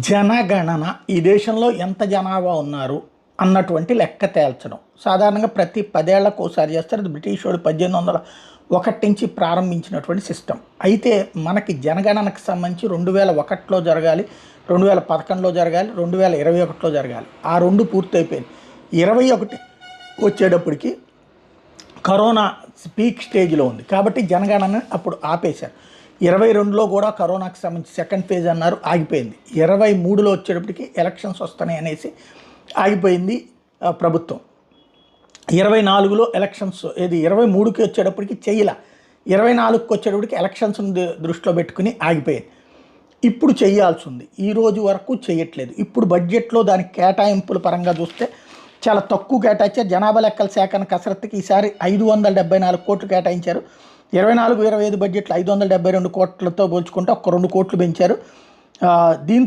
జనగణన ఈ దేశంలో ఎంత జనాభా ఉన్నారు అన్నటువంటి లెక్క తేల్చడం సాధారణంగా ప్రతి 10 ఏళ్లకు ఒకసారి చేస్తారు. అది బ్రిటిష్ వాడు 1801 నుంచి ప్రారంభించినటువంటి సిస్టమ్. అయితే మనకి జనగణనకు సంబంధించి 2001లో జరగాలి, 2011లో జరగాలి, 2021లో జరగాలి. ఆ రెండు పూర్తయిపోయింది. 21 వచ్చేటప్పటికి కరోనా పీక్ స్టేజ్లో ఉంది కాబట్టి జనగణన అప్పుడు ఆపేశారు. 22లో కూడా కరోనాకి సంబంధించి సెకండ్ ఫేజ్ అన్నారు, ఆగిపోయింది. 23లో వచ్చేటప్పటికి ఎలక్షన్స్ వస్తున్నాయి అనేసి ఆగిపోయింది ప్రభుత్వం. 24లో ఎలక్షన్స్ 23కి వచ్చేటప్పటికి చెయ్యాల, 24కి వచ్చేటప్పటికి ఎలక్షన్స్ దృష్టిలో పెట్టుకుని ఆగిపోయింది. ఇప్పుడు చేయాల్సి ఉంది, ఈ రోజు వరకు చేయట్లేదు. ఇప్పుడు బడ్జెట్లో దానికి కేటాయింపుల పరంగా చూస్తే చాలా తక్కువ కేటాయించారు. జనాభా లెక్కల సేకరణ కసరత్తుకి ఈసారి 574 కోట్లు కేటాయించారు. 24-25 బడ్జెట్లో 572 కోట్లతో పోల్చుకుంటే ఒక 2 కోట్లు పెంచారు. దీంతో